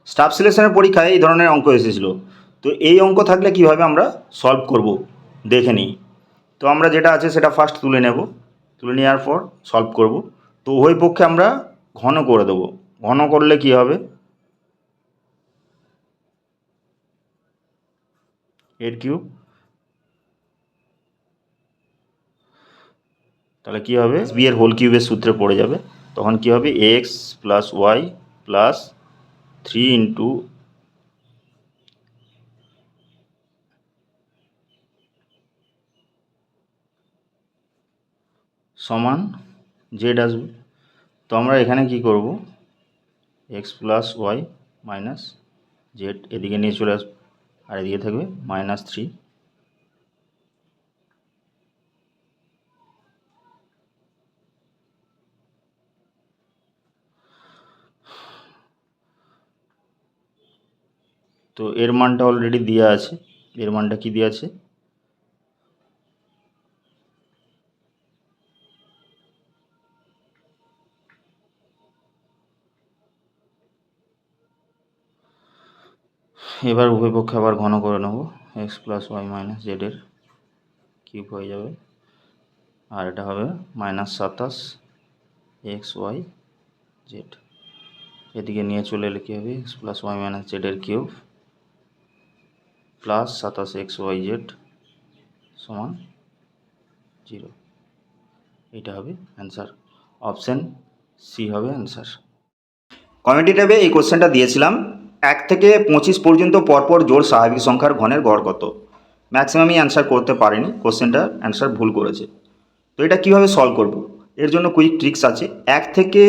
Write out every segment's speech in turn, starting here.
Staff সিলেকশনের পরীক্ষায় এই ধরনের অঙ্ক এসেছিলো। তো এই অঙ্ক থাকলে কীভাবে আমরা সলভ করব দেখে নিই। তো আমরা যেটা আছে সেটা ফার্স্ট তুলে নেব, তুলে নেওয়ার পর সলভ করব। তো উভয় পক্ষে আমরা ঘন করে দেবো। ঘন করলে কি হবে, এর কিউব, তাহলে কি হবে, বি এর হোল কিউবের সূত্রে পড়ে যাবে। তখন কি হবে, x plus y plus 3 into সমান জেড আসবে। তো আমরা এখানে কি করব, x plus Y minus z এদিকে নিয়ে চলে আসবে, আর এদিকে থাকবে -3। তো এর মানটা অলরেডি দেওয়া আছে, এর মানটা কি দেওয়া আছে, এবার উভয় পক্ষে আবার ঘন করে নেব, এক্স প্লাস ওয়াই মাইনাস জেডের কিউব হয়ে যাবে, আর এটা হবে -27 এক্স ওয়াই জেড। এদিকে নিয়ে চলে এলে কী হবে, এক্স প্লাস ওয়াই মাইনাস জেডের cube plus 27 X Y Z সমান 0। এটা হবে অ্যান্সার, অপশান সি হবে অ্যান্সার। কমেন্ট ট্যাবে এই কোশ্চেনটা দিয়েছিলাম, 1 থেকে 25 পর্যন্ত পরপর জোড় স্বাভাবিক সংখ্যার ঘনের গড় কত। ম্যাক্সিমামই অ্যান্সার করতে পারেনি, কোশ্চেনটার অ্যান্সার ভুল করেছে। তো এটা কীভাবে সলভ করব, এর জন্য কুইক ট্রিক্স আছে। 1 থেকে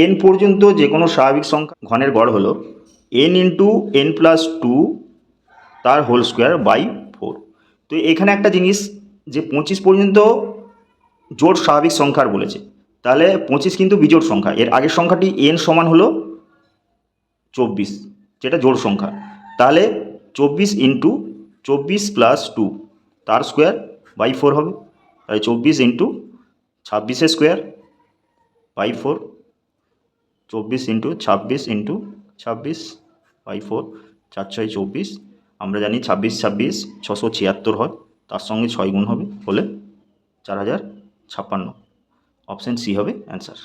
n পর্যন্ত যে কোনো স্বাভাবিক সংখ্যা ঘনের গড় হলো n ইন্টু n প্লাস 2 তার হোল স্কোয়ার বাই 4। তো এখানে একটা জিনিস, যে 25 পর্যন্ত জোড় স্বাভাবিক সংখ্যার বলেছে, তাহলে 25 কিন্তু বিজোড় সংখ্যা। এর আগের সংখ্যাটি n সমান হলো 24, যেটা জোড় সংখ্যা। তাহলে 24 ইন্টু 24 প্লাস 2 তার স্কোয়ার বাই 4 হবে। তাই 24 into 26 square by 4, 24 into 26 into 26 by 4, 4 6 24। আমরা জানি 26 26 676 হয়, তার সঙ্গে 6 গুণ হবে, হলে 4056। অপশান সি হবে অ্যান্সার।